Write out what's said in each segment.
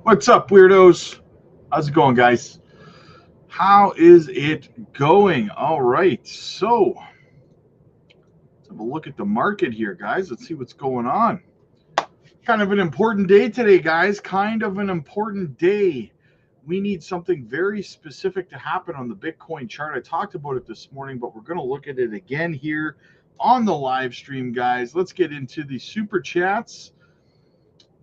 What's up, weirdos? How's it going, guys? How is it going? All right, so let's have a look at the market here, guys. Let's see what's going on. Kind of an important day today, guys. Kind of an important day. We need something very specific to happen on the Bitcoin chart. I talked about it this morning, but we're going to look at it again here on the live stream, guys. Let's get into the super chats.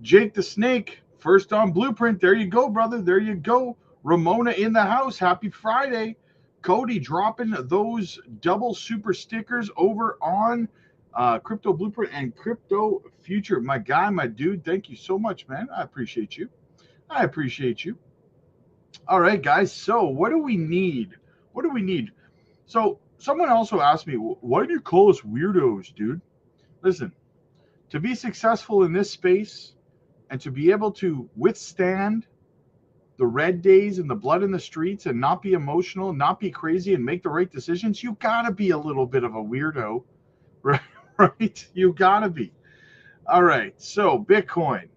Jake the Snake, first on Blueprint. There you go, brother. There you go. Ramona in the house. Happy Friday. Cody dropping those double super stickers over on Crypto Blueprint and Crypto Future. My guy, my dude, thank you so much, man. I appreciate you. I appreciate you. All right, guys. So what do we need? What do we need? So someone also asked me, why do you call us weirdos, dude? Listen, to be successful in this space, and to be able to withstand the red days and the blood in the streets and not be emotional, not be crazy, and make the right decisions, you got to be a little bit of a weirdo, right? Right? You got to be. All right. So Bitcoin.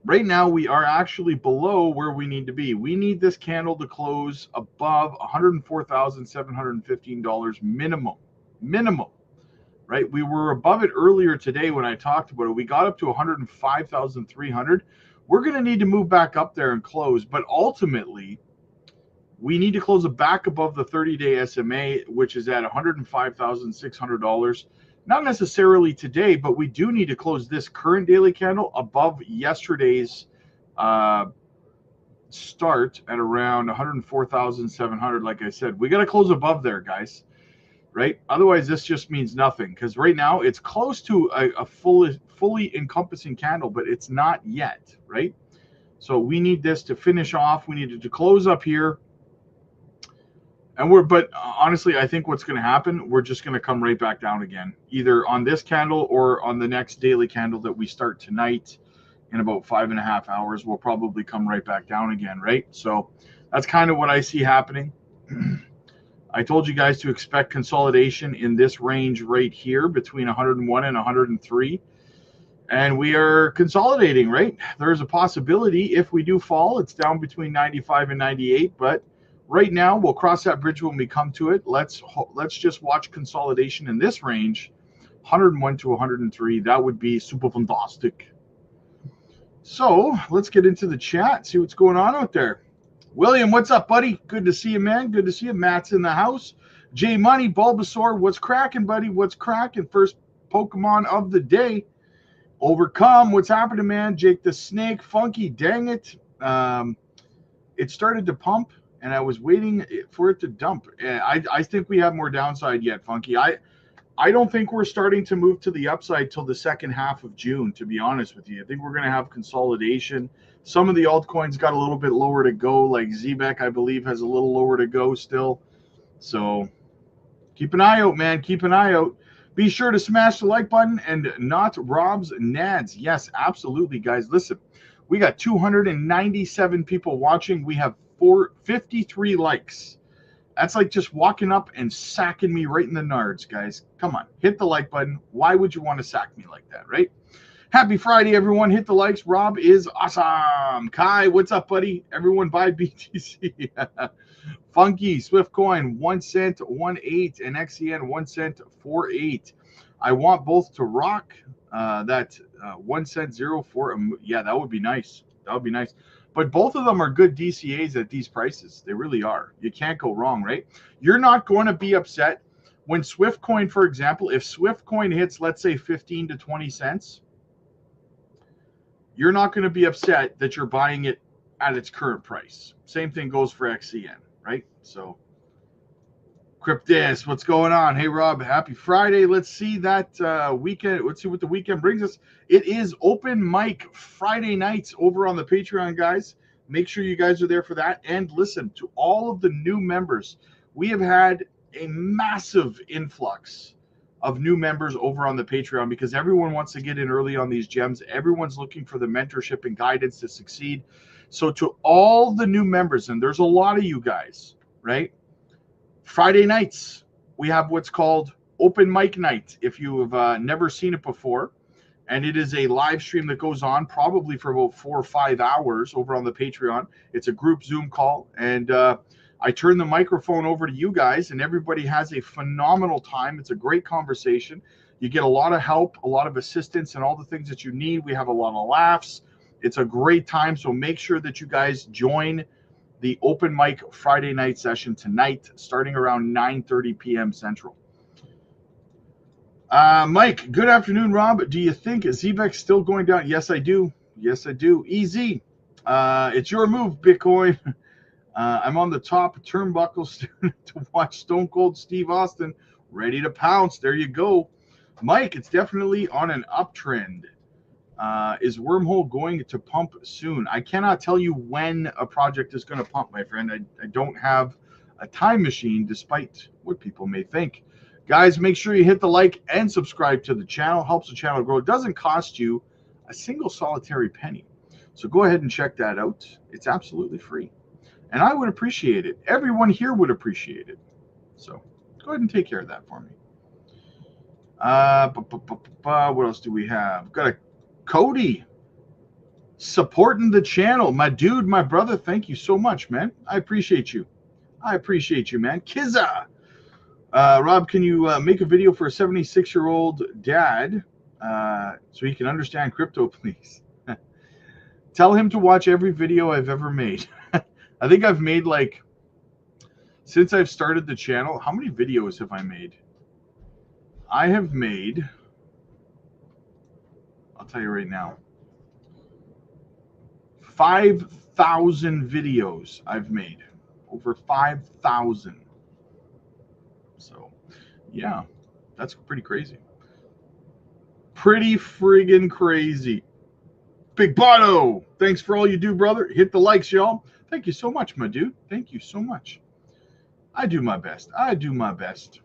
Right now, we are actually below where we need to be. We need this candle to close above $104,715 minimum. Minimum. Right? We were above it earlier today when I talked about it. We got up to 105,300. We're going to need to move back up there and close, but ultimately, we need to close it back above the 30-day SMA, which is at $105,600. Not necessarily today, but we do need to close this current daily candle above yesterday's start at around 104,700. Like I said, we got to close above there, guys. Right? Otherwise, this just means nothing because right now it's close to a fully encompassing candle, but it's not yet, right? So we need this to finish off. We need it to close up here. But honestly, I think what's going to happen, we're just going to come right back down again, either on this candle or on the next daily candle that we start tonight in about 5.5 hours. We'll probably come right back down again, right? So that's kind of what I see happening. I told you guys to expect consolidation in this range right here between 101 and 103. And we are consolidating, right? There's a possibility if we do fall, it's down between 95 and 98. But right now, we'll cross that bridge when we come to it. Let's just watch consolidation in this range, 101 to 103. That would be super fantastic. So let's get into the chat, see what's going on out there. William, what's up, buddy? Good to see you, man. Good to see you. Matt's in the house. J Money, Bulbasaur, what's cracking, buddy? What's cracking? First Pokemon of the day. Overcome, what's happening, man? Jake the Snake, Funky, dang it. It started to pump, and I was waiting for it to dump. I think we have more downside yet, Funky. I don't think we're starting to move to the upside till the second half of June, to be honest with you. I think we're going to have consolidation. Some of the altcoins got a little bit lower to go, like Zbec, I believe, has a little lower to go still. So keep an eye out, man. Keep an eye out. Be sure to smash the like button and not Rob's Nads. Yes, absolutely, guys. Listen, we got 297 people watching. We have 53 likes. That's like just walking up and sacking me right in the nards, guys. Come on, hit the like button. Why would you want to sack me like that, right? Happy Friday, everyone. Hit the likes. Rob is awesome. Kai, what's up, buddy? Everyone buy BTC. Funky, Swift Coin, 1 cent, 1.8, and XCN, 1 cent, 4.8. I want both to rock. That 1 cent, 0.4. Yeah, that would be nice. That would be nice. But both of them are good DCAs at these prices. They really are. You can't go wrong, right? You're not going to be upset when Swift Coin, for example, if Swift Coin hits, let's say, 15 to 20 cents, you're not going to be upset that you're buying it at its current price. Same thing goes for XCN, right? So, Cryptis, what's going on? Hey, Rob, happy Friday. Let's see that weekend. Let's see what the weekend brings us. It is open mic Friday nights over on the Patreon, guys. Make sure you guys are there for that. And listen, to all of the new members, we have had a massive influx of new members over on the Patreon because everyone wants to get in early on these gems. Everyone's looking for the mentorship and guidance to succeed. So to all the new members, and there's a lot of you guys, right? Friday nights, we have what's called open mic night. If you have never seen it before, and it is a live stream that goes on probably for about 4 or 5 hours over on the Patreon. It's a group Zoom call, and I turn the microphone over to you guys, and everybody has a phenomenal time. It's a great conversation. You get a lot of help, a lot of assistance, and all the things that you need. We have a lot of laughs. It's a great time, so make sure that you guys join the open mic Friday night session tonight, starting around 9:30 p.m. Central. Mike, good afternoon, Rob. Do you think ZBEC's still going down? Yes, I do. Yes, I do. EZ, it's your move, Bitcoin. I'm on the top turnbuckle to watch Stone Cold Steve Austin, ready to pounce. There you go. Mike, it's definitely on an uptrend. Is Wormhole going to pump soon? I cannot tell you when a project is going to pump, my friend. I don't have a time machine, despite what people may think. Guys, make sure you hit the like and subscribe to the channel. Helps the channel grow. It doesn't cost you a single solitary penny. So go ahead and check that out. It's absolutely free. And I would appreciate it. Everyone here would appreciate it. So go ahead and take care of that for me. What else do we have? Got a Cody supporting the channel. My dude, my brother, thank you so much, man. I appreciate you. I appreciate you, man. Kizza. Rob, can you make a video for a 76-year-old dad so he can understand crypto, please? Tell him to watch every video I've ever made. I think I've made, like, since I've started the channel, how many videos have I made? I have made, I'll tell you right now, 5,000 videos I've made. Over 5,000. So, yeah, that's pretty crazy. Pretty friggin' crazy. Big Bono, thanks for all you do, brother. Hit the likes, y'all. Thank you so much, my dude. Thank you so much. I do my best. I do my best.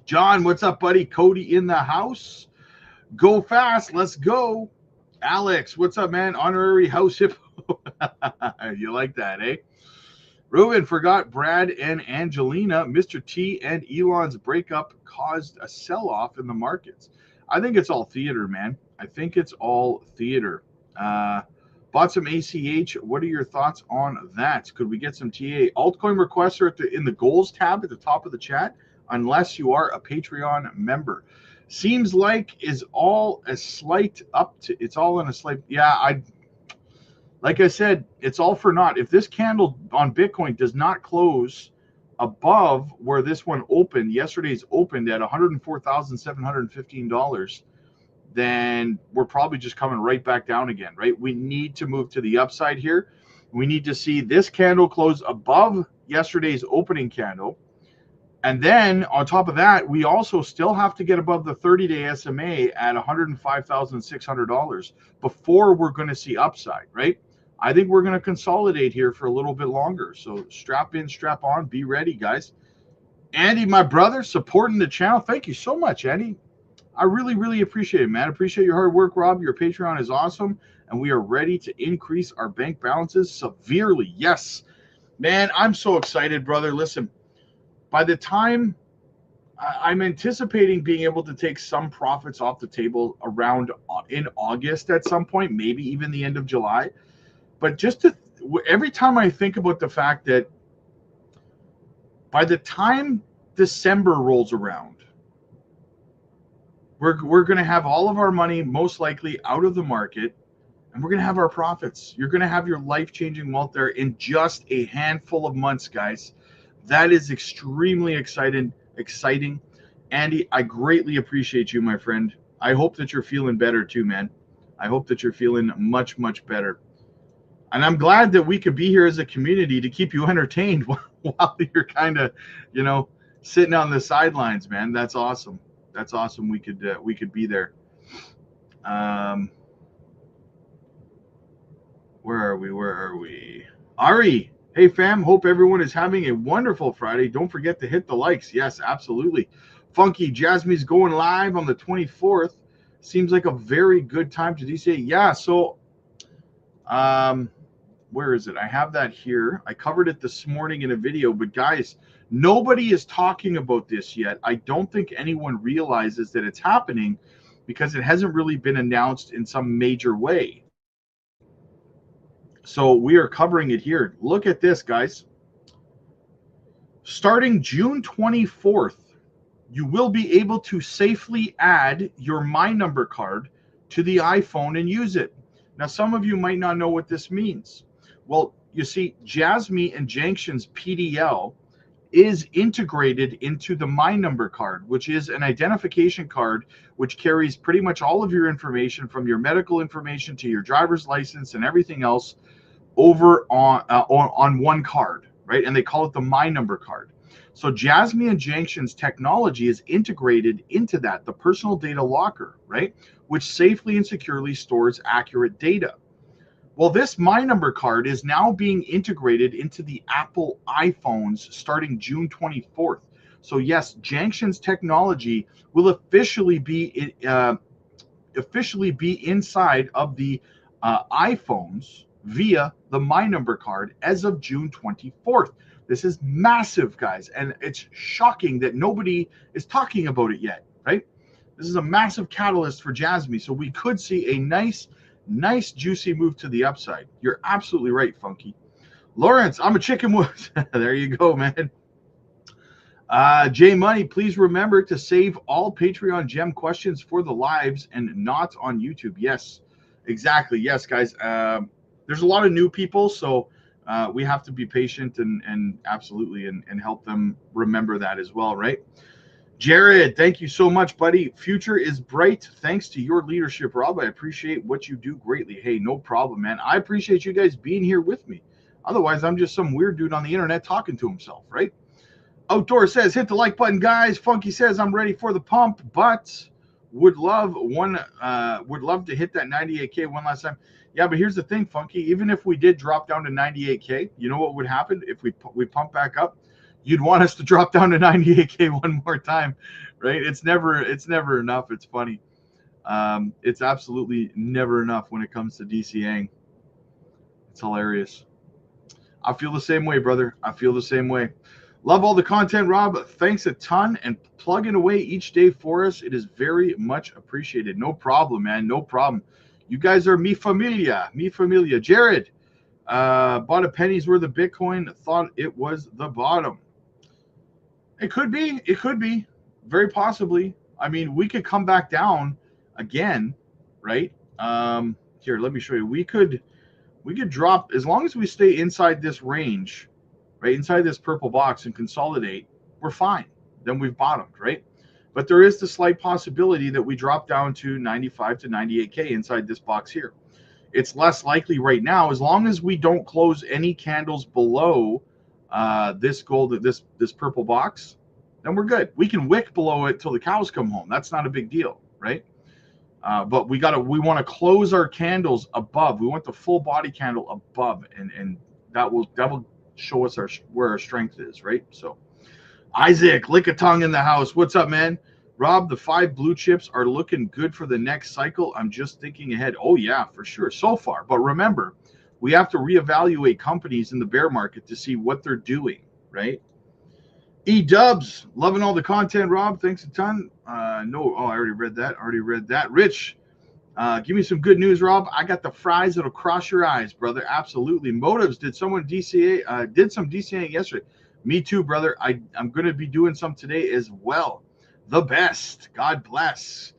John, what's up, buddy? Cody in the house. Go fast. Let's go. Alex, what's up, man? Honorary house hippo. You like that, eh? Ruben, forgot Brad and Angelina. Mr. T and Elon's breakup caused a sell-off in the markets. I think it's all theater, man. I think it's all theater. Bought some ACH. What are your thoughts on that? Could we get some TA? Altcoin requests are in the goals tab at the top of the chat, unless you are a Patreon member. Seems like is all a slight up to. It's all in a slight. Yeah, like I said, it's all for naught. If this candle on Bitcoin does not close above where this one opened, yesterday's opened at $104,715, then we're probably just coming right back down again, right? We need to move to the upside here. We need to see this candle close above yesterday's opening candle. And then on top of that, we also still have to get above the 30-day SMA at $105,600 before we're going to see upside, right? I think we're going to consolidate here for a little bit longer. So strap in, strap on, be ready, guys. Andy, my brother, supporting the channel. Thank you so much, Andy. I really, really appreciate it, man. Appreciate your hard work, Rob. Your Patreon is awesome. And we are ready to increase our bank balances severely. Yes, man, I'm so excited, brother. Listen, by the time I'm anticipating being able to take some profits off the table around in August at some point, maybe even the end of July. But just every time I think about the fact that by the time December rolls around, we're going to have all of our money most likely out of the market, and we're going to have our profits. You're going to have your life-changing wealth there in just a handful of months, guys. That is extremely exciting. Andy, I greatly appreciate you, my friend. I hope that you're feeling better too, man. I hope that you're feeling much, much better. And I'm glad that we could be here as a community to keep you entertained while you're kind of, you know, sitting on the sidelines, man. That's awesome. That's awesome. We could be there. Where are we? Ari, hey fam, hope everyone is having a wonderful Friday. Don't forget to hit the likes. Yes, absolutely. Funky Jasmine's going live on the 24th. Seems like a very good time to DC. Yeah, so where is it? I have that here. I covered it this morning in a video, but guys, nobody is talking about this yet. I don't think anyone realizes that it's happening because it hasn't really been announced in some major way. So we are covering it here. Look at this, guys. Starting June 24th, you will be able to safely add your My Number card to the iPhone and use it. Now, some of you might not know what this means. Well, you see, Jasmy and Jangshin's PDL is integrated into the My Number card, which is an identification card which carries pretty much all of your information, from your medical information to your driver's license and everything else, over on one card, right? And they call it the My Number card. So Jasmy and Jangshin's technology is integrated into that, the personal data locker, right? Which safely and securely stores accurate data. Well, this My Number card is now being integrated into the Apple iPhones starting June 24th. So yes, Jangshin's technology will officially be inside of the iPhones via the My Number card as of June 24th. This is massive, guys, and it's shocking that nobody is talking about it yet, right? This is a massive catalyst for Jasmy, so we could see a nice juicy move to the upside. You're absolutely right, Funky. Lawrence, I'm a chicken wood. There you go, man. J Money, please remember to save all Patreon gem questions for the lives and not on YouTube. Yes, exactly. Yes, guys. There's a lot of new people, so we have to be patient and absolutely and help them remember that as well, right? Jared, thank you so much, buddy. Future is bright thanks to your leadership, Rob. I appreciate what you do greatly. Hey, no problem, man. I appreciate you guys being here with me. Otherwise, I'm just some weird dude on the internet talking to himself, right? Outdoor says, hit the like button, guys. Funky says, I'm ready for the pump, but would love to hit that 98K one last time. Yeah, but here's the thing, Funky. Even if we did drop down to 98K, you know what would happen if we pump back up? You'd want us to drop down to 98K one more time, right? It's never enough. It's funny. It's absolutely never enough when it comes to DCAing. It's hilarious. I feel the same way, brother. I feel the same way. Love all the content, Rob. Thanks a ton, and plugging away each day for us. It is very much appreciated. No problem, man. No problem. You guys are mi familia. Mi familia. Jared, bought a penny's worth of Bitcoin. Thought it was the bottom. It could be. It could be. Very possibly. I mean, we could come back down again, right? Here, let me show you. We could drop, as long as we stay inside this range, right, inside this purple box and consolidate, we're fine. Then we've bottomed, right? But there is the slight possibility that we drop down to 95 to 98K inside this box here. It's less likely right now, as long as we don't close any candles below this gold, this purple box, then we're good. We can wick below it till the cows come home. That's not a big deal, right? But we want to close our candles above. We want the full body candle above, and that will show us where our strength is, right? So Isaac, lick a tongue in the house. What's up, man? Rob, the 5 blue chips are looking good for the next cycle. I'm just thinking ahead. Oh yeah, for sure, so far. But remember, we have to reevaluate companies in the bear market to see what they're doing, right? E-Dubs, loving all the content, Rob. Thanks a ton. I already read that. Rich, give me some good news, Rob. I got the fries that'll cross your eyes, brother. Absolutely. Motives, did someone DCA? Did some DCA yesterday. Me too, brother. I'm going to be doing some today as well. The best. God bless.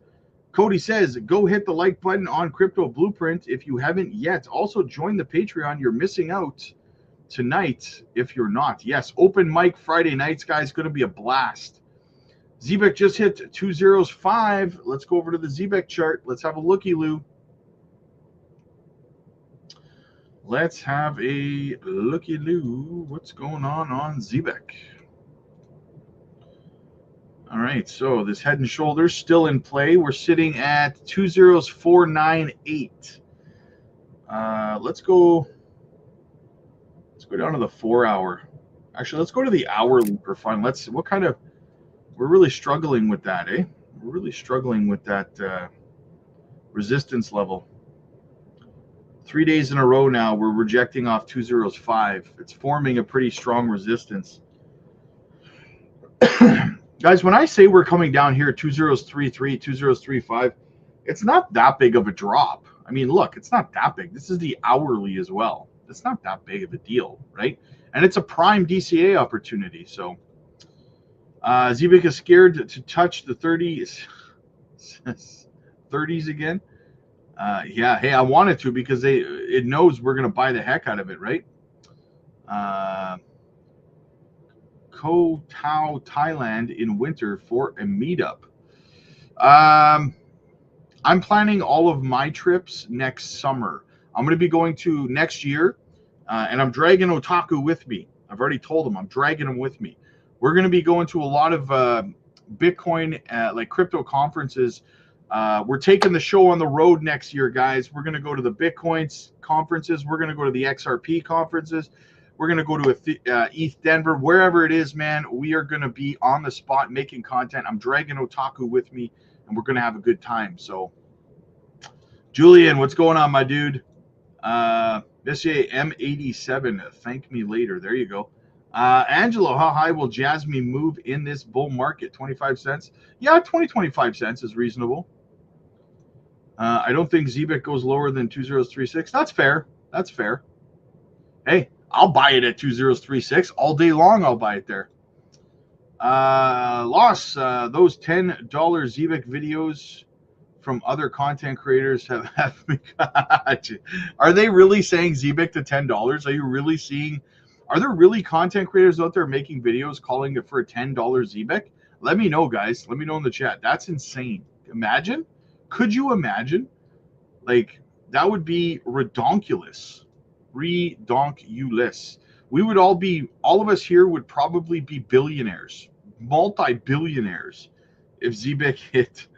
Cody says, go hit the like button on Crypto Blueprint if you haven't yet. Also, join the Patreon. You're missing out tonight if you're not. Yes, open mic Friday nights, guys. Going to be a blast. Zebek just hit 205. Let's go over to the Zebek chart. Let's have a looky-loo. Let's have a looky-loo. What's going on Zebek? All right, so this head and shoulders still in play. We're sitting at 20498. Let's go down to the 4 hour. Actually, let's go to the hourly for fun. We're really struggling with that, eh? We're really struggling with that resistance level. 3 days in a row now, we're rejecting off 205. It's forming a pretty strong resistance. Guys, when I say we're coming down here at 2033, 2035, It's not that big of a drop. I mean, look, it's not that big. This is the hourly as well. It's not that big of a deal, right? And it's a prime DCA opportunity. So Zebik is scared to touch the 30s, 30s again. Yeah, hey, I wanted to because it knows we're gonna buy the heck out of it, right? Koh Tao, Thailand in winter for a meetup. Um, I'm planning all of my trips next summer. I'm going to be going to next year, and I'm dragging Otaku with me. I've already told him I'm dragging him with me. We're going to be going to a lot of Bitcoin, like crypto conferences. We're taking the show on the road next year, guys. We're going to go to the Bitcoins conferences. We're going to go to the XRP conferences. We're going to go to ETH Denver, wherever it is, man. We are going to be on the spot making content. I'm dragging Otaku with me, and we're going to have a good time. So, Julian, what's going on, my dude? Messier M87, thank me later. There you go. Angelo, how high will Jasmine move in this bull market? 25 cents? Yeah, 25 cents is reasonable. I don't think Zebek goes lower than 2036. That's fair. That's fair. Hey, I'll buy it at 2036 all day long. I'll buy it there. Loss, those $10 Zebek videos from other content creators have are they really saying Zebek to $10? Are you really seeing, are there really content creators out there making videos calling it for a $10 Zebek? Let me know, guys. Let me know in the chat. That's insane. Imagine. Could you imagine? Like, that would be redonkulous. Redonkulous. We would all of us here would probably be billionaires, multi-billionaires if Zebek hit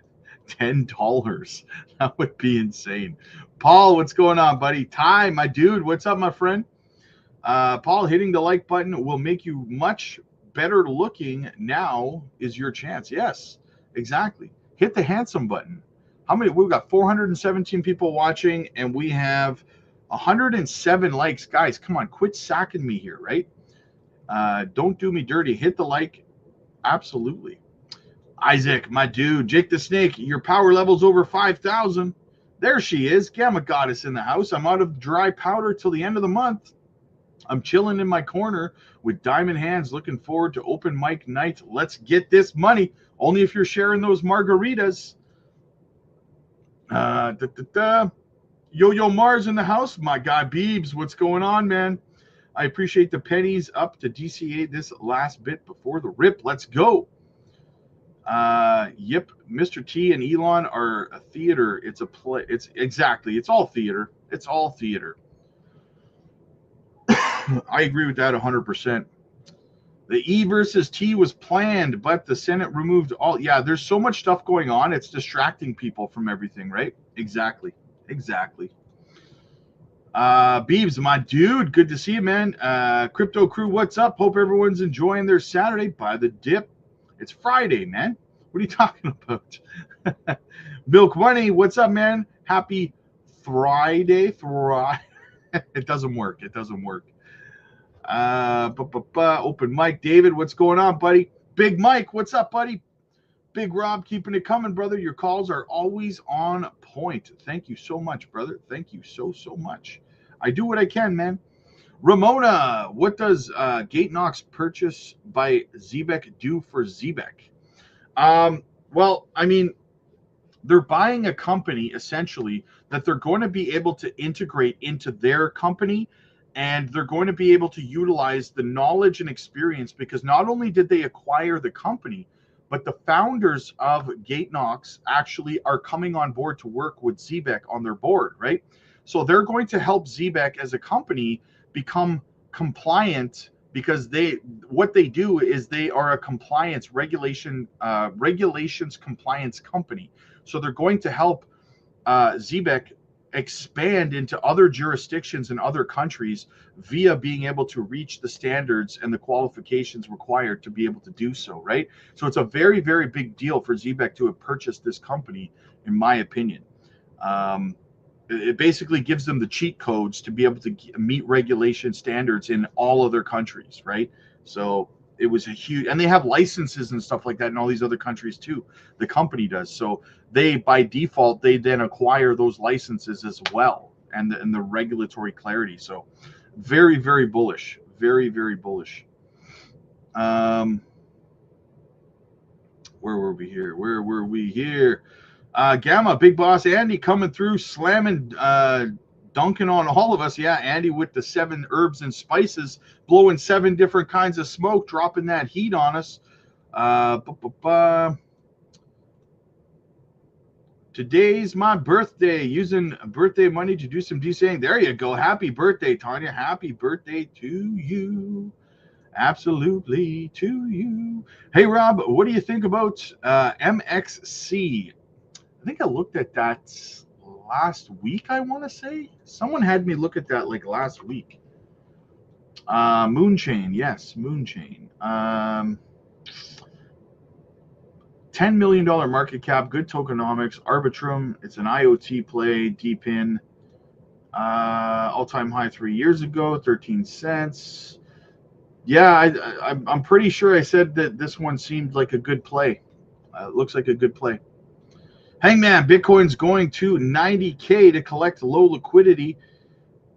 $10. That would be insane. Paul, what's going on, buddy? Ty, my dude, what's up, my friend? Paul, hitting the like button will make you much better looking. Now is your chance. Yes, exactly. Hit the handsome button. How many? We've got 417 people watching, and we have 107 likes. Guys, come on, quit sacking me here, right? Don't do me dirty. Hit the like. Absolutely. Isaac, my dude, Jake the Snake, your power level's over 5,000. There she is, Gamma Goddess in the house. I'm out of dry powder till the end of the month. I'm chilling in my corner with diamond hands, looking forward to open mic night. Let's get this money. Only if you're sharing those margaritas. Yo-Yo Mars in the house. My guy Beebs, what's going on, man? I appreciate the pennies up to DCA this last bit before the rip. Let's go. Yep, Mr. T and Elon are a theater. It's a play. It's exactly. It's all theater. It's all theater. I agree with that 100%. The E versus T was planned, but the Senate removed all. Yeah, there's so much stuff going on. It's distracting people from everything, right? Exactly. Exactly. Beebs, my dude, good to see you, man. Crypto crew, what's up? Hope everyone's enjoying their Saturday by the dip. It's Friday, man. What are you talking about? Milk Money, what's up, man? Happy Friday. It doesn't work. It doesn't work. Open mic. David, what's going on, buddy? Big Mike, what's up, buddy? Big Rob, keeping it coming, brother. Your calls are always on point. Thank you so much, brother. Thank you so much. I do what I can, man. Ramona, what does Gatenox purchase by Zebek do for Zebek? Well, I mean, they're buying a company essentially that they're going to be able to integrate into their company, and they're going to be able to utilize the knowledge and experience, because not only did they acquire the company, but the founders of Gatenox actually are coming on board to work with Zebek on their board, right? So they're going to help Zebek as a company become compliant, because what they do is they are a compliance regulations compliance company. So they're going to help Zebek expand into other jurisdictions in other countries via being able to reach the standards and the qualifications required to be able to do so, right? So it's a very, very big deal for Zebek to have purchased this company, in my opinion. It basically gives them the cheat codes to be able to meet regulation standards in all other countries, right? So it was a huge, and they have licenses and stuff like that in all these other countries too. The company does. So they, by default, they then acquire those licenses as well, and the regulatory clarity. So very, very bullish. Very, very bullish. Where were we here? Where were we here? Gamma, Big Boss Andy coming through, slamming, dunking on all of us. Yeah, Andy with the 7 herbs and spices, blowing 7 different kinds of smoke, dropping that heat on us. Today's my birthday. Using birthday money to do some DCing. There you go. Happy birthday, Tanya. Happy birthday to you. Absolutely to you. Hey, Rob, what do you think about MXC? I think I looked at that last week, I want to say. Someone had me look at that like last week. Moonchain, yes, Moonchain. $10 million market cap, good tokenomics. Arbitrum, it's an IoT play, deep in. All-time high 3 years ago, 13 cents. Yeah, I'm pretty sure I said that this one seemed like a good play. It looks like a good play. Hangman, Bitcoin's going to 90K to collect low liquidity.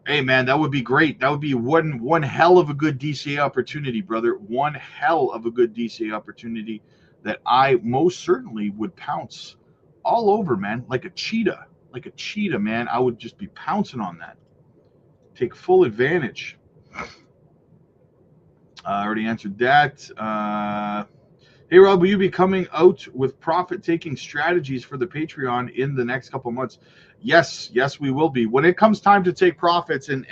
Hey, man, that would be great. That would be one hell of a good DCA opportunity, brother. One hell of a good DCA opportunity that I most certainly would pounce all over, man, like a cheetah. Like a cheetah, man. I would just be pouncing on that. Take full advantage. I already answered that. Hey, Rob, will you be coming out with profit-taking strategies for the Patreon in the next couple months? Yes, we will be. When it comes time to take profits and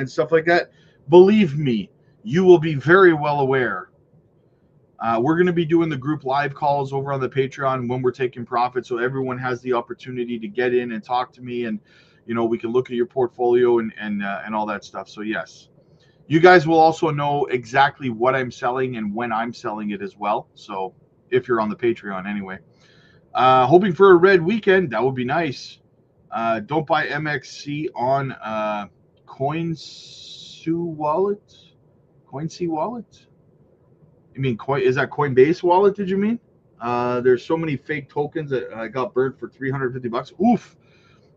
stuff like that, believe me, you will be very well aware. We're going to be doing the group live calls over on the Patreon when we're taking profit, so everyone has the opportunity to get in and talk to me, and we can look at your portfolio and all that stuff. So yes. You guys will also know exactly what I'm selling and when I'm selling it as well. So if you're on the Patreon anyway. Hoping for a red weekend. That would be nice. Don't buy MXC on CoinSea wallet? CoinSea wallet? You mean is that Coinbase wallet, did you mean? There's so many fake tokens that I got burned for $350. Oof.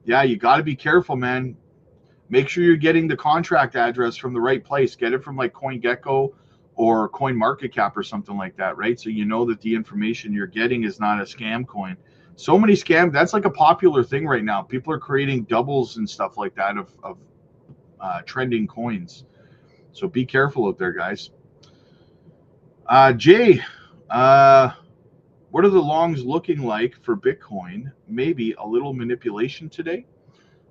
Yeah, you got to be careful, man. Make sure you're getting the contract address from the right place. Get it from like CoinGecko or CoinMarketCap or something like that, right? So you know that the information you're getting is not a scam coin. So many scams. That's like a popular thing right now. People are creating doubles and stuff like that of trending coins. So be careful out there, guys. Jay, what are the longs looking like for Bitcoin? Maybe a little manipulation today.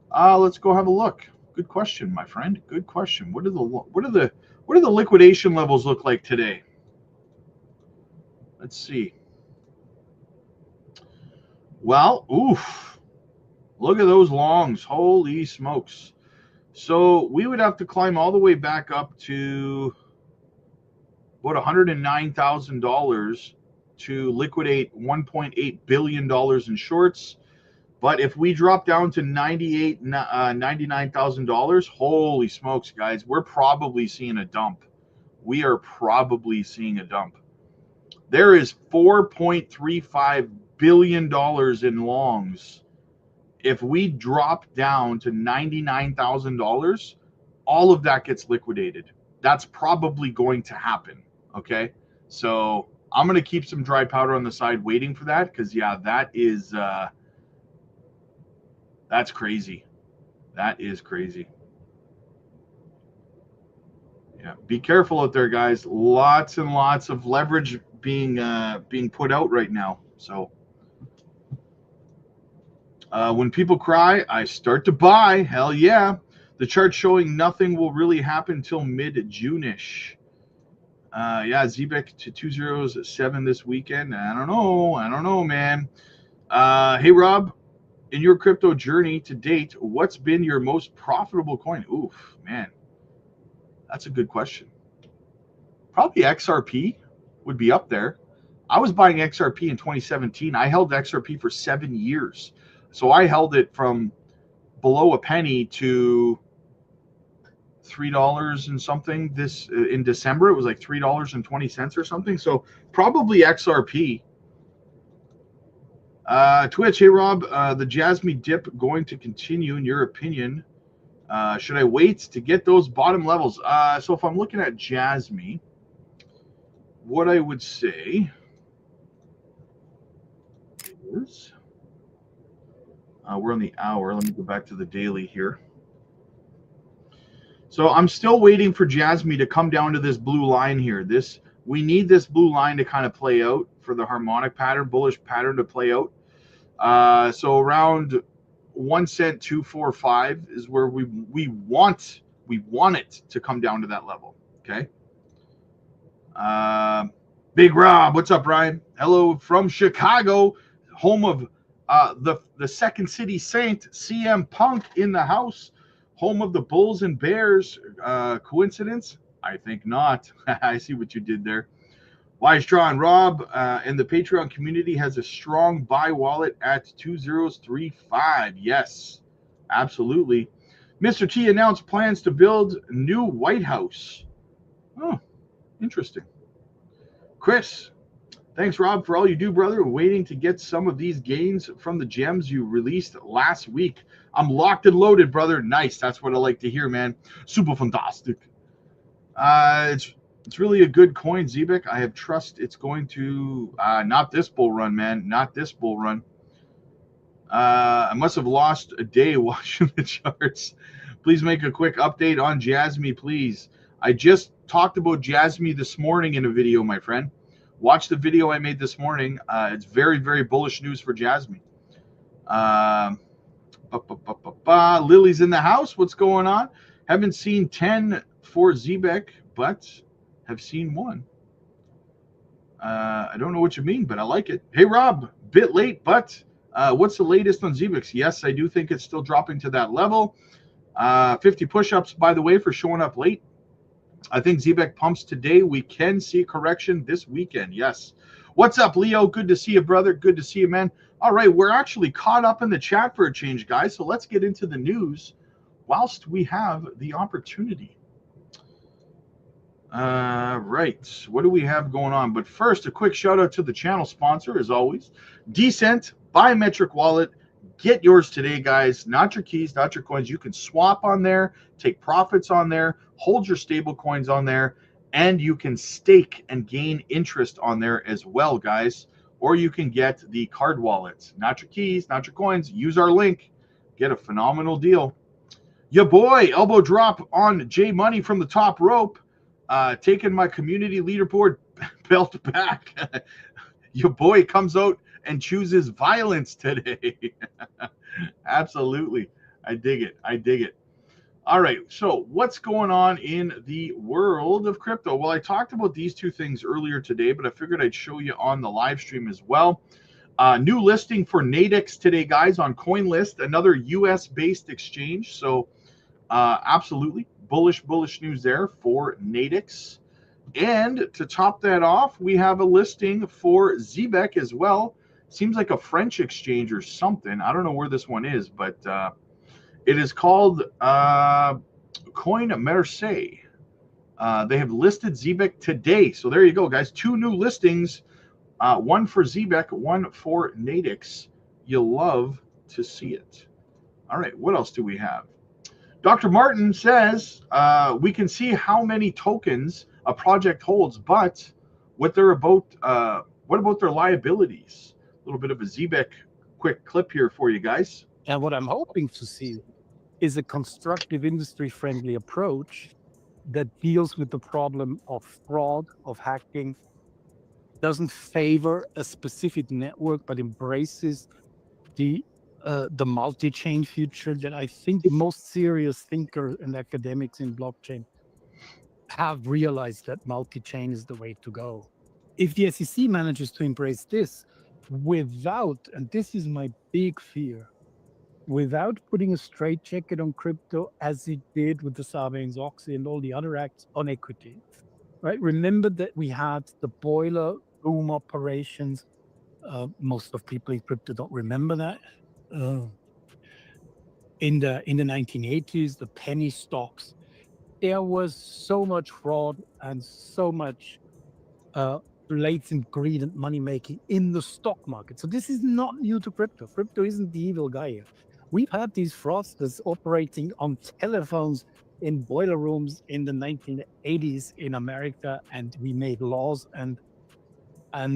Let's go have a look. Good question, my friend. Good question. What do the liquidation levels look like today? Let's see. Well, oof. Look at those longs. Holy smokes. So we would have to climb all the way back up to about $109,000 to liquidate $1.8 billion in shorts. But if we drop down to $99,000, holy smokes, guys, we're probably seeing a dump. We are probably seeing a dump. There is $4.35 billion in longs. If we drop down to $99,000, all of that gets liquidated. That's probably going to happen, okay? So I'm going to keep some dry powder on the side waiting for that because, yeah, that is... that's crazy. That is crazy. Yeah, be careful out there, guys. Lots and lots of leverage being put out right now. So when people cry, I start to buy. Hell yeah. The chart showing nothing will really happen until mid-June-ish. Yeah, Zebek to 207 this weekend. I don't know, man. Hey, Rob. In your crypto journey to date, what's been your most profitable coin? Oof, man. That's a good question. Probably XRP would be up there. I was buying XRP in 2017. I held XRP for 7 years. So I held it from below a penny to $3 and something this in December. It was like $3.20 or something. So probably XRP. Twitch, hey Rob, the Jasmy dip going to continue in your opinion? Should I wait to get those bottom levels? So if I'm looking at Jasmy, what I would say is, we're on the hour. Let me go back to the daily here. So I'm still waiting for Jasmy to come down to this blue line here. We need this blue line to kind of play out for the harmonic pattern, bullish pattern to play out. So around 1 cent 245 is where we want it to come down to that level. Okay. Big Rob, what's up, Ryan? Hello from Chicago, home of the Second City Saint, CM Punk in the house, home of the Bulls and Bears. Coincidence? I think not. I see what you did there. Wise Tron, Rob, and the Patreon community has a strong buy wallet at 2035. Yes, absolutely. Mr. T announced plans to build new White House. Oh, interesting. Chris, thanks, Rob, for all you do, brother. Waiting to get some of these gains from the gems you released last week. I'm locked and loaded, brother. Nice. That's what I like to hear, man. Super fantastic. It's really a good coin, Zebek. I have trust it's going to not this bull run, man. Not this bull run. I must have lost a day watching the charts. Please make a quick update on Jasmy, please. I just talked about Jasmy this morning in a video, my friend. Watch the video I made this morning. It's very, very bullish news for Jasmy. Lily's in the house. What's going on? Haven't seen 10 for Zebek, but have seen 1. I don't know what you mean, but I like it. Hey, Rob, bit late, but what's the latest on Zebek? Yes, I do think it's still dropping to that level. 50 push-ups, by the way, for showing up late. I think Zebek pumps today. We can see correction this weekend. Yes. What's up, Leo? Good to see you, brother. Good to see you, man. All right, we're actually caught up in the chat for a change, guys. So let's get into the news whilst we have the opportunity. Right. What do we have going on? But first, a quick shout out to the channel sponsor, as always. Decent biometric wallet. Get yours today, guys. Not your keys, not your coins. You can swap on there, take profits on there, hold your stable coins on there, and you can stake and gain interest on there as well, guys. Or you can get the card wallets. Not your keys, not your coins. Use our link. Get a phenomenal deal. Your boy, elbow drop on J Money from the top rope. Taking my community leaderboard belt back. Your boy comes out and chooses violence today. Absolutely. I dig it. I dig it. All right. So what's going on in the world of crypto? Well, I talked about these two things earlier today, but I figured I'd show you on the live stream as well. New listing for Nadex today, guys, on CoinList, another US-based exchange. So absolutely bullish news there for Nadex. And to top that off, we have a listing for Zebek as well. Seems like a French exchange or something. I don't know where this one is, but it is called Coin Merce. They have listed Zebek today. So there you go, guys. 2 new listings, one for Zebek, one for Nadex. You'll love to see it. All right, what else do we have? Dr. Martin says we can see how many tokens a project holds, but what about their liabilities? A little bit of a Zebek quick clip here for you guys. And what I'm hoping to see is a constructive, industry-friendly approach that deals with the problem of fraud, of hacking, doesn't favor a specific network, but embraces the multi-chain future that I think most serious thinkers and academics in blockchain have realized that multi-chain is the way to go. If the SEC manages to embrace this without, and this is my big fear, without putting a straitjacket on crypto as it did with the Sarbanes-Oxley and all the other acts on equity, right? Remember that we had the boiler room operations. Most of people in crypto don't remember that. In the 1980s, the penny stocks, there was so much fraud and so much uh, blatant greed and money making in the stock market. So this is not new to crypto. Crypto isn't the evil guy here. We've had these fraudsters operating on telephones in boiler rooms in the 1980s in America, and we made laws and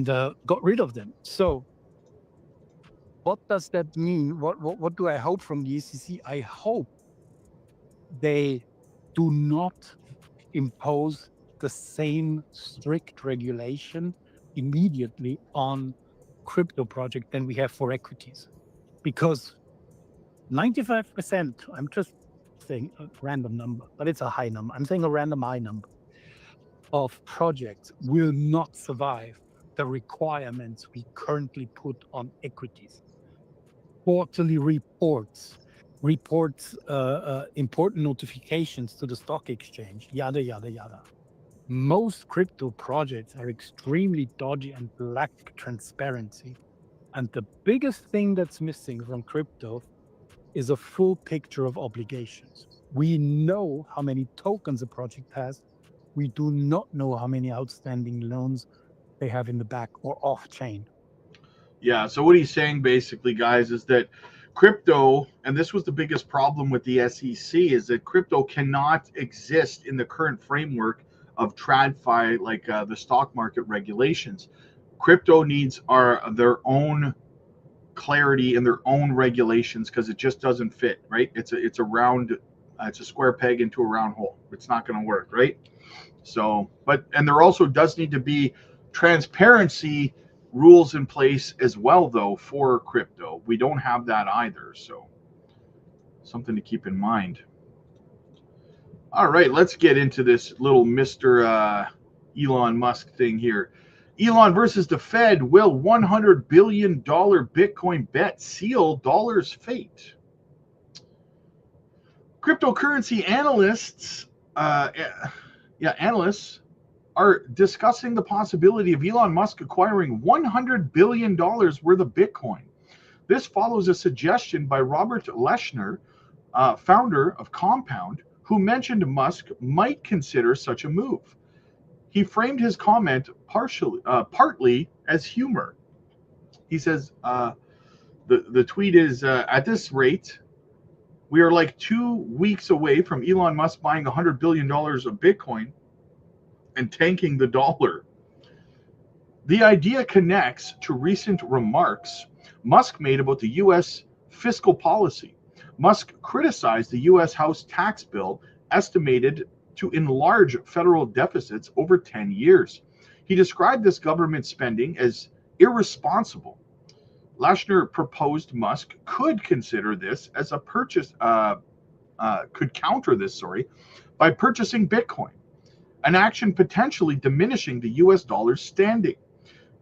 got rid of them. So what does that mean? What do I hope from the ECC? I hope they do not impose the same strict regulation immediately on crypto project than we have for equities, because 95%, I'm just saying a random number, but it's a high number. I'm saying a random high number of projects will not survive the requirements we currently put on equities. Quarterly reports, important notifications to the stock exchange, yada, yada, yada. Most crypto projects are extremely dodgy and lack transparency. And the biggest thing that's missing from crypto is a full picture of obligations. We know how many tokens a project has. We do not know how many outstanding loans they have in the back or off chain. Yeah. So what he's saying basically, guys, is that crypto, and this was the biggest problem with the SEC, is that crypto cannot exist in the current framework of TradFi, like the stock market regulations. Crypto needs their own clarity and their own regulations because it just doesn't fit, right? It's a round, it's a square peg into a round hole. It's not going to work, right? So, and there also does need to be transparency rules in place as well, though, for crypto. We don't have that either. So, something to keep in mind. All right, let's get into this little Mr. Elon Musk thing here. Elon versus the Fed, will $100 billion Bitcoin bet seal dollar's fate? Cryptocurrency analysts, analysts are discussing the possibility of Elon Musk acquiring $100 billion worth of Bitcoin. This follows a suggestion by Robert Leshner, founder of Compound, who mentioned Musk might consider such a move. He framed his comment partly as humor. He says, the tweet is, at this rate, we are like 2 weeks away from Elon Musk buying $100 billion of Bitcoin and tanking the dollar. The idea connects to recent remarks Musk made about the U.S. fiscal policy. Musk criticized the U.S. House tax bill estimated to enlarge federal deficits over 10 years. He described this government spending as irresponsible. Lashner proposed Musk could consider this as a could counter this, by purchasing Bitcoin, an action potentially diminishing the US dollar's standing.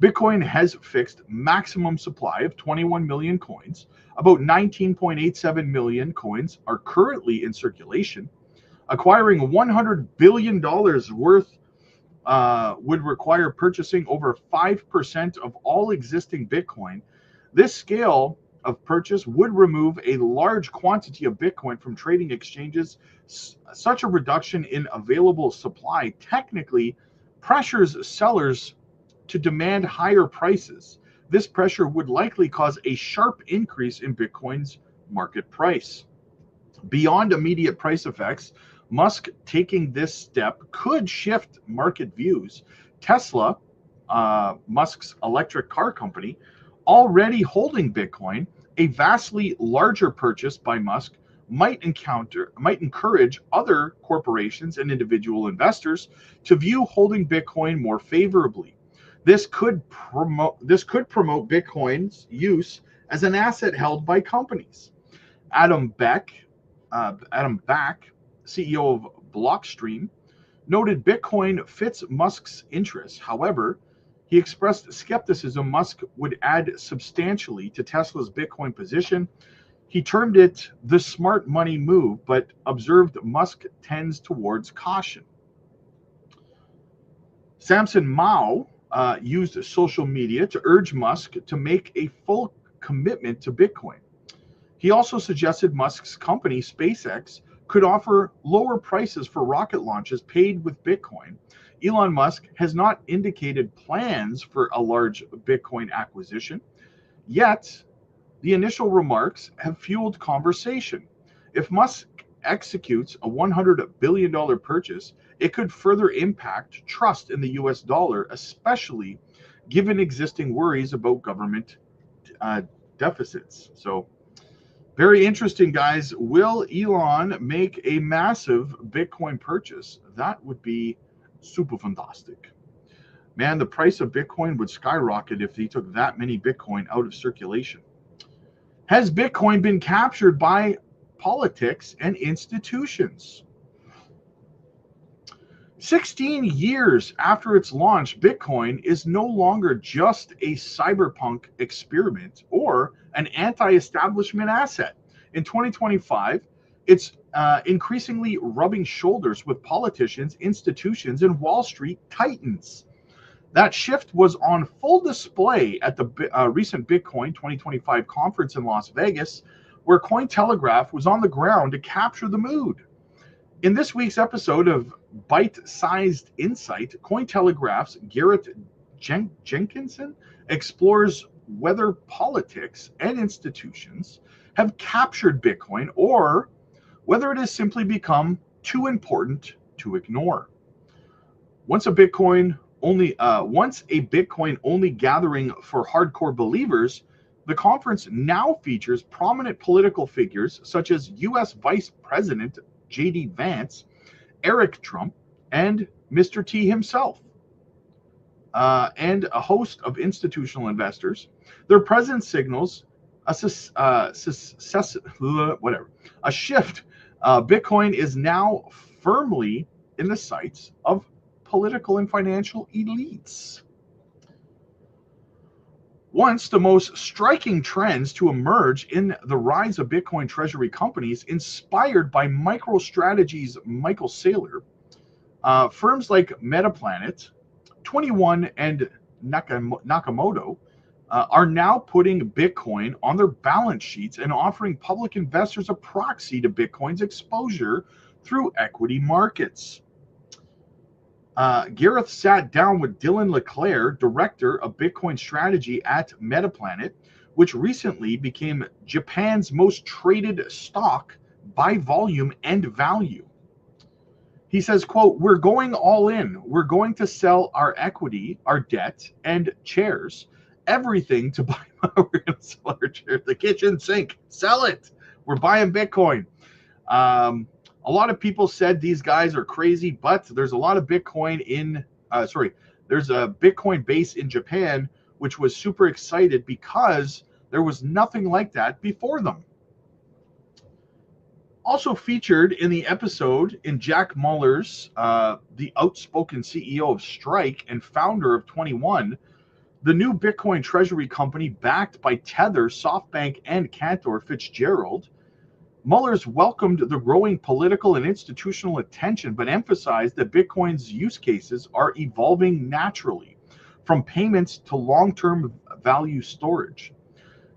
Bitcoin has fixed maximum supply of 21 million coins. About 19.87 million coins are currently in circulation. Acquiring $100 billion worth would require purchasing over 5% of all existing Bitcoin. This scale of purchase would remove a large quantity of Bitcoin from trading exchanges. Such a reduction in available supply technically pressures sellers to demand higher prices. This pressure would likely cause a sharp increase in Bitcoin's market price. Beyond immediate price effects, Musk taking this step could shift market views. Tesla, Musk's electric car company, already holding Bitcoin, a vastly larger purchase by Musk might encourage other corporations and individual investors to view holding Bitcoin more favorably. This could promote Bitcoin's use as an asset held by companies. Adam Back, CEO of Blockstream, noted Bitcoin fits Musk's interests. However, he expressed skepticism Musk would add substantially to Tesla's Bitcoin position. He termed it the smart money move, but observed Musk tends towards caution. Samson Mao used social media to urge Musk to make a full commitment to Bitcoin. He also suggested Musk's company, SpaceX, could offer lower prices for rocket launches paid with Bitcoin. Elon Musk has not indicated plans for a large Bitcoin acquisition, yet the initial remarks have fueled conversation. If Musk executes a $100 billion purchase, it could further impact trust in the US dollar, especially given existing worries about government deficits. So, very interesting, guys. Will Elon make a massive Bitcoin purchase? That would be super fantastic. Man, the price of Bitcoin would skyrocket if he took that many Bitcoin out of circulation. Has Bitcoin been captured by politics and institutions? 16 years after its launch, Bitcoin is no longer just a cyberpunk experiment or an anti-establishment asset. In 2025, it's increasingly rubbing shoulders with politicians, institutions, and Wall Street titans. That shift was on full display at the recent Bitcoin 2025 conference in Las Vegas, where Cointelegraph was on the ground to capture the mood. In this week's episode of Bite-Sized Insight, Cointelegraph's Garrett Jenkinson explores whether politics and institutions have captured Bitcoin or whether it has simply become too important to ignore. Once a Bitcoin only gathering for hardcore believers, the conference now features prominent political figures such as U.S. Vice President J.D. Vance, Eric Trump, and Mr. T himself, and a host of institutional investors. Their presence signals a shift. Bitcoin is now firmly in the sights of political and financial elites. Once the most striking trends to emerge in the rise of Bitcoin treasury companies inspired by MicroStrategy's Michael Saylor, firms like Metaplanet, 21, and Nakamoto are now putting Bitcoin on their balance sheets and offering public investors a proxy to Bitcoin's exposure through equity markets. Gareth sat down with Dylan LeClaire, director of Bitcoin strategy at Metaplanet, which recently became Japan's most traded stock by volume and value. He says, quote, "We're going all in. We're going to sell our equity, our debt, and chairs, everything to buy." We're going to sell our chairs, the kitchen sink, sell it. We're buying Bitcoin. A lot of people said these guys are crazy, but there's a lot of Bitcoin there's a Bitcoin base in Japan, which was super excited because there was nothing like that before them. Also featured in the episode in Jack Muller's, the outspoken CEO of Strike and founder of 21, the new Bitcoin treasury company backed by Tether, SoftBank, and Cantor Fitzgerald. Mullers welcomed the growing political and institutional attention, but emphasized that Bitcoin's use cases are evolving naturally, from payments to long-term value storage.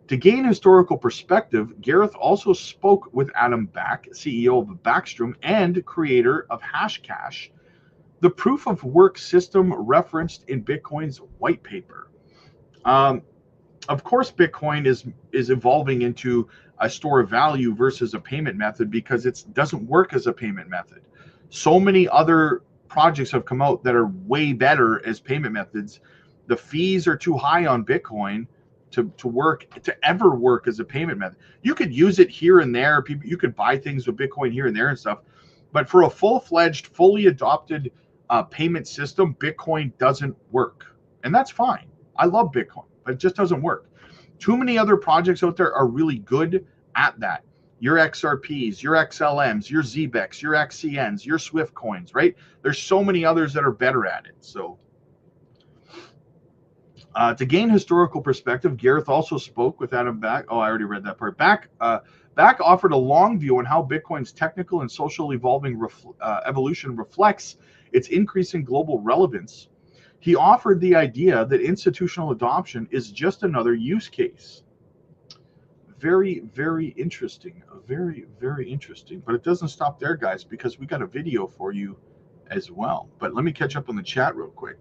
To gain historical perspective, Gareth also spoke with Adam Back, CEO of Backstrom and creator of Hashcash, the proof of work system referenced in Bitcoin's white paper. Of course, Bitcoin is evolving into a store of value versus a payment method because it doesn't work as a payment method. So many other projects have come out that are way better as payment methods. The fees are too high on Bitcoin to ever work as a payment method. You could use it here and there. You could buy things with Bitcoin here and there and stuff. But for a full-fledged, fully adopted payment system, Bitcoin doesn't work. And that's fine. I love Bitcoin, but it just doesn't work. Too many other projects out there are really good at that. Your XRPs, your XLMs, your ZBEX, your XCNs, your Swift coins, right? There's so many others that are better at it. So to gain historical perspective, Gareth also spoke with Adam Back. Oh, I already read that part. Back offered a long view on how Bitcoin's technical and social evolution reflects its increasing global relevance. He offered the idea that institutional adoption is just another use case. very, very interesting. Very, very interesting. But it doesn't stop there, guys, because we got a video for you as well. But let me catch up on the chat real quick.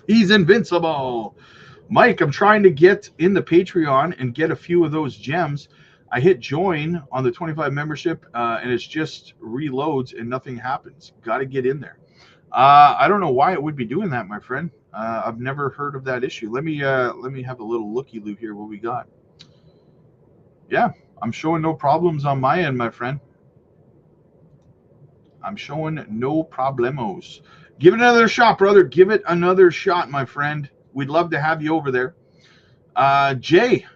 He's invincible. Mike, I'm trying to get in the Patreon and get a few of those gems. I hit join on the 25 membership and it's just reloads and nothing happens. Got to get in there. I don't know why it would be doing that, my friend. I've never heard of that issue. Let me have a little looky-loo here. What we got? Yeah, I'm showing no problems on my end, my friend. I'm showing no problemos. Give it another shot, brother. Give it another shot, my friend. We'd love to have you over there. Jay,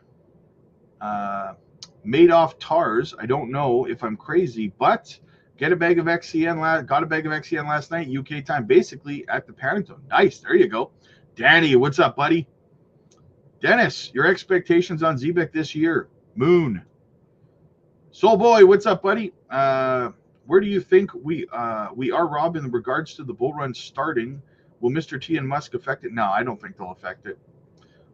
Madoff Tars. I don't know if I'm crazy, but got a bag of XCN last night, UK time, basically at the parent zone. Nice. There you go. Danny, what's up, buddy? Dennis, your expectations on ZBEC this year? Moon. Soul Boy, what's up, buddy? Where do you think we are, Rob, in regards to the bull run starting? Will Mr. T and Musk affect it? No, I don't think they'll affect it.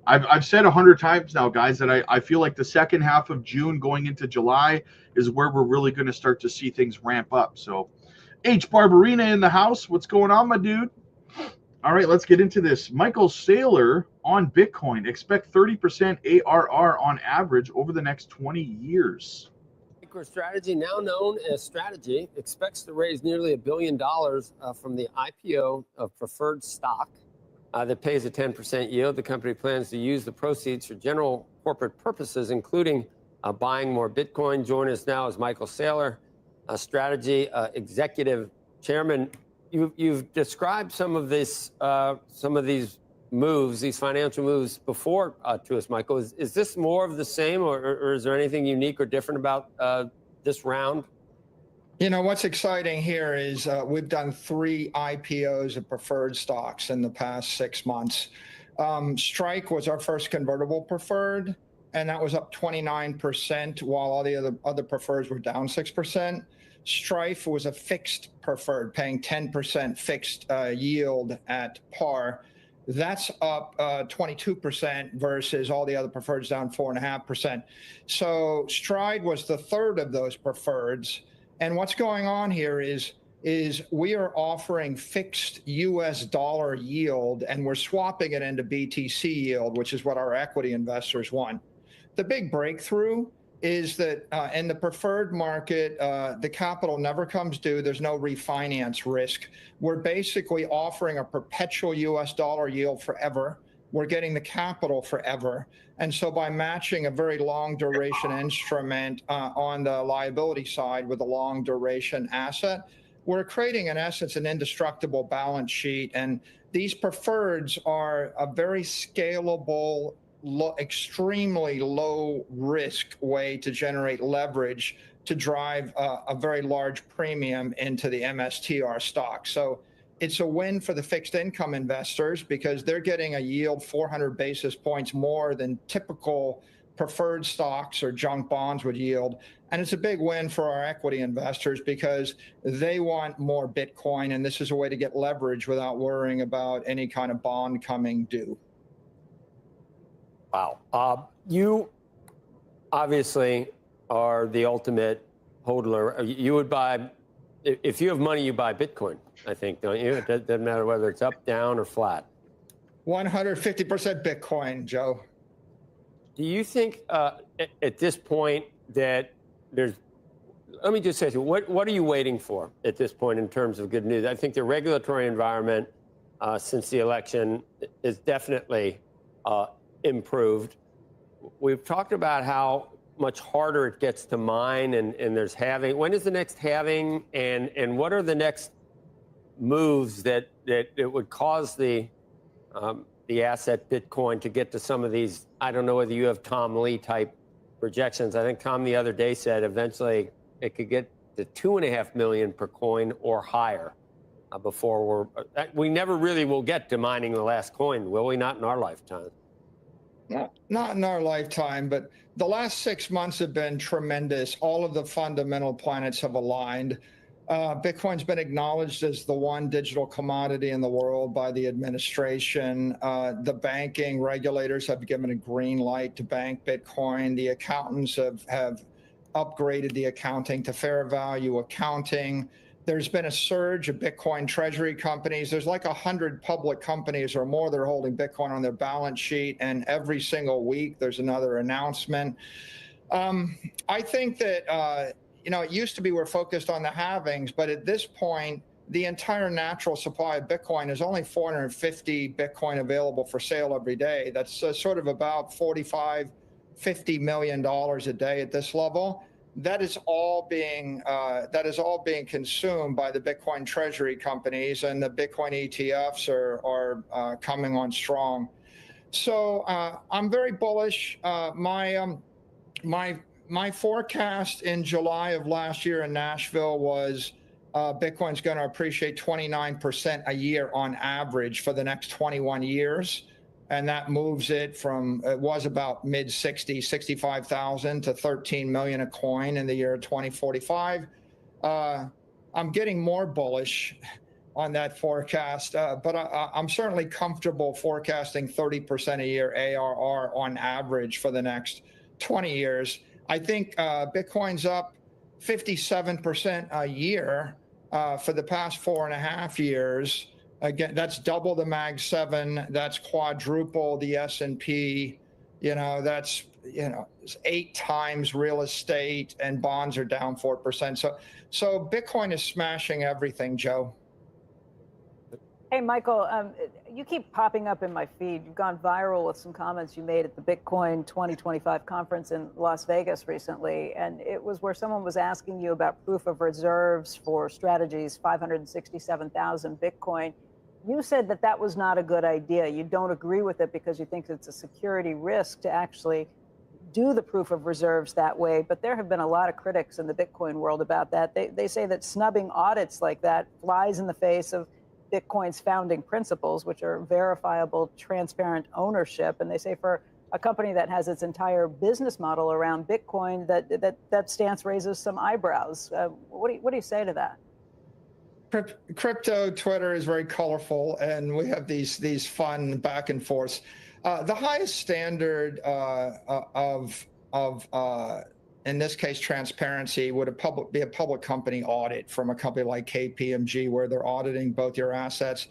I've said 100 times now, guys, that I feel like the second half of June going into July is where we're really going to start to see things ramp up. So, H. Barbarina in the house. What's going on, my dude? All right, let's get into this. Michael Saylor on Bitcoin. Expect 30% ARR on average over the next 20 years. MicroStrategy, now known as Strategy, expects to raise nearly $1 billion from the IPO of preferred stock that pays a 10% yield. The company plans to use the proceeds for general corporate purposes, including buying more Bitcoin. Join us now is Michael Saylor, Strategy Executive Chairman. You've described some of these moves, these financial moves before to us, Michael. Is this more of the same, or is there anything unique or different about this round? You know, what's exciting here is we've done 3 IPOs of preferred stocks in the past 6 months. Strike was our first convertible preferred, and that was up 29%, while all the other preferreds were down 6%. Strife was a fixed preferred, paying 10% fixed yield at par. That's up 22% versus all the other preferreds down 4.5%. So Stride was the third of those preferreds. And what's going on here is we are offering fixed US dollar yield, and we're swapping it into BTC yield, which is what our equity investors want. The big breakthrough is that in the preferred market, the capital never comes due. There's no refinance risk. We're basically offering a perpetual US dollar yield forever. We're getting the capital forever. And so by matching a very long duration instrument on the liability side with a long duration asset, we're creating, in essence, an indestructible balance sheet. And these preferreds are a very scalable, extremely low risk way to generate leverage to drive a very large premium into the MSTR stock. So it's a win for the fixed income investors because they're getting a yield 400 basis points more than typical preferred stocks or junk bonds would yield. And it's a big win for our equity investors because they want more Bitcoin, and this is a way to get leverage without worrying about any kind of bond coming due. Wow. You obviously are the ultimate hodler. You would buy, if you have money, you buy Bitcoin, I think, don't you? It doesn't matter whether it's up, down, or flat. 150% Bitcoin, Joe. Do you think at this point that there's, let me just say, what are you waiting for at this point in terms of good news? I think the regulatory environment since the election is definitely improved. We've talked about how much harder it gets to mine, and there's halving. When is the next halving, and what are the next moves that it would cause the asset Bitcoin to get to some of these? I don't know whether you have Tom Lee type projections. I think Tom the other day said eventually it could get to 2.5 million per coin or higher before we never really will get to mining the last coin, will we? Not in our lifetime. Not in our lifetime, but the last 6 months have been tremendous. All of the fundamental planets have aligned. Bitcoin's been acknowledged as the one digital commodity in the world by the administration. The banking regulators have given a green light to bank Bitcoin. The accountants have upgraded the accounting to fair value accounting. There's been a surge of Bitcoin treasury companies. There's like 100 public companies or more that are holding Bitcoin on their balance sheet, and every single week there's another announcement. I think that it used to be we're focused on the halvings, but at this point, the entire natural supply of Bitcoin is only 450 Bitcoin available for sale every day. That's sort of about $45, $50 million a day at this level. That is all being consumed by the Bitcoin treasury companies, and the Bitcoin ETFs are coming on strong. So I'm very bullish. My forecast in July of last year in Nashville was Bitcoin's going to appreciate 29% a year on average for the next 21 years. And that moves it from, it was about mid 65,000 to 13 million a coin in the year 2045. I'm getting more bullish on that forecast, but I'm certainly comfortable forecasting 30% a year ARR on average for the next 20 years. I think Bitcoin's up 57% a year for the past 4.5 years. Again, that's double the Mag 7. That's quadruple the S&P. That's 8 times real estate, and bonds are down 4%. So Bitcoin is smashing everything, Joe. Hey, Michael, you keep popping up in my feed. You've gone viral with some comments you made at the Bitcoin 2025 conference in Las Vegas recently. And it was where someone was asking you about proof of reserves for strategies, 567,000 Bitcoin. You said that that was not a good idea. You don't agree with it because you think it's a security risk to actually do the proof of reserves that way. But there have been a lot of critics in the Bitcoin world about that. They say that snubbing audits like that flies in the face of Bitcoin's founding principles, which are verifiable, transparent ownership. And they say for a company that has its entire business model around Bitcoin, that stance raises some eyebrows. What do you say to that? Crypto Twitter is very colorful, and we have these fun back and forths. The highest standard of in this case, transparency would be a public company audit from a company like KPMG, where they're auditing both your assets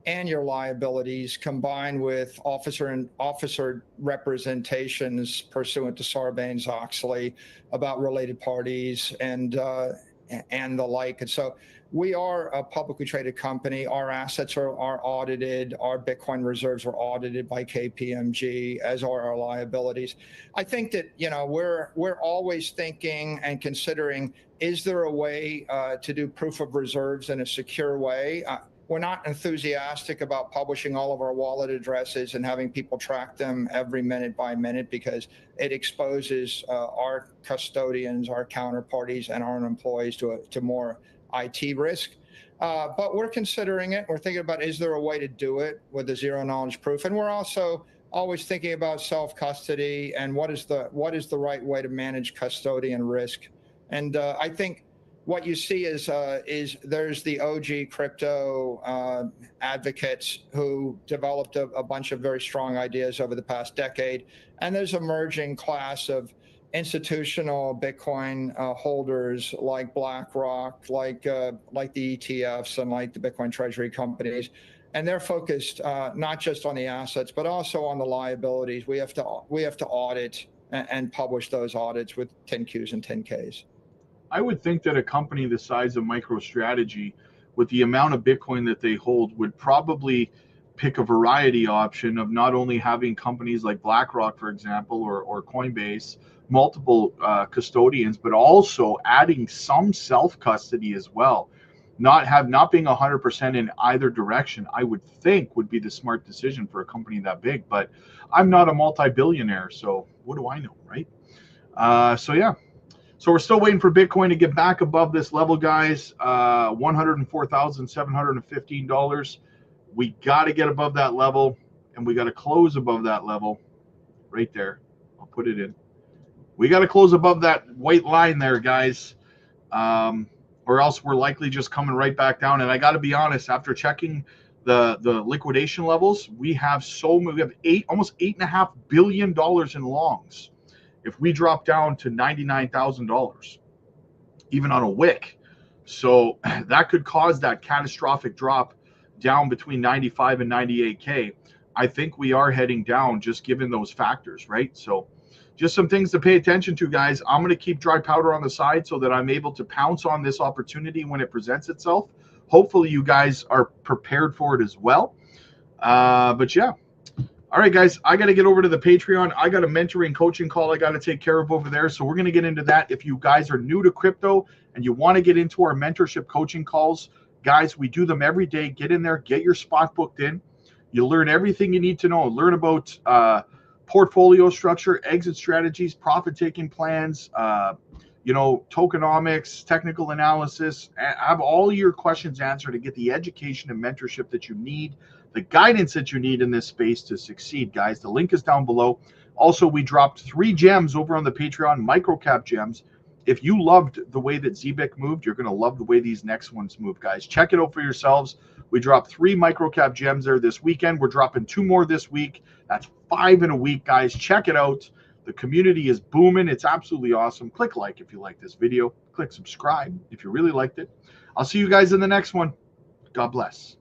and your liabilities, combined with officer representations pursuant to Sarbanes-Oxley about related parties and the like. And so we are a publicly traded company. Our assets are audited. Our Bitcoin reserves are audited by KPMG, as are our liabilities. I think that we're always thinking and considering, is there a way to do proof of reserves in a secure way? We're not enthusiastic about publishing all of our wallet addresses and having people track them every minute by minute, because it exposes our custodians, our counterparties, and our own employees to more IT risk. But we're considering it. We're thinking about, is there a way to do it with a zero knowledge proof? And we're also always thinking about self-custody and what is the right way to manage custodian risk. And I think what you see is there's the OG crypto advocates who developed a bunch of very strong ideas over the past decade. And there's an emerging class of institutional Bitcoin holders like BlackRock, like the ETFs, and like the Bitcoin treasury companies. And they're focused not just on the assets, but also on the liabilities. We have to audit and publish those audits with 10Qs and 10Ks. I would think that a company the size of MicroStrategy, with the amount of Bitcoin that they hold, would probably pick a variety option of not only having companies like BlackRock, for example, or Coinbase, multiple custodians, but also adding some self-custody as well. Not being 100% in either direction, I would think would be the smart decision for a company that big. But I'm not a multi-billionaire, so what do I know, right? So yeah. So we're still waiting for Bitcoin to get back above this level, guys. $104,715. We got to get above that level, and we got to close above that level right there. I'll put it in. We got to close above that white line there, guys. or else we're likely just coming right back down. And I got to be honest, after checking the liquidation levels, we have almost $8.5 billion in longs. If we drop down to $99,000, even on a wick, so that could cause that catastrophic drop down between 95 and 98K. I think we are heading down just given those factors, right? So just some things to pay attention to, guys. I'm going to keep dry powder on the side so that I'm able to pounce on this opportunity when it presents itself. Hopefully you guys are prepared for it as well. But yeah. All right, guys, I got to get over to the Patreon. I got a mentoring coaching call I got to take care of over there. So we're going to get into that. If you guys are new to crypto and you want to get into our mentorship coaching calls, guys, we do them every day. Get in there, get your spot booked in. You'll learn everything you need to know. Learn about portfolio structure, exit strategies, profit-taking plans, tokenomics, technical analysis. Have all your questions answered to get the education and mentorship that you need, the guidance that you need in this space to succeed, guys. The link is down below. Also, we dropped 3 gems over on the Patreon, microcap gems. If you loved the way that ZBIC moved, you're going to love the way these next ones move, guys. Check it out for yourselves. We dropped 3 microcap gems there this weekend. We're dropping 2 more this week. That's 5 in a week, guys. Check it out. The community is booming. It's absolutely awesome. Click like if you like this video. Click subscribe if you really liked it. I'll see you guys in the next one. God bless.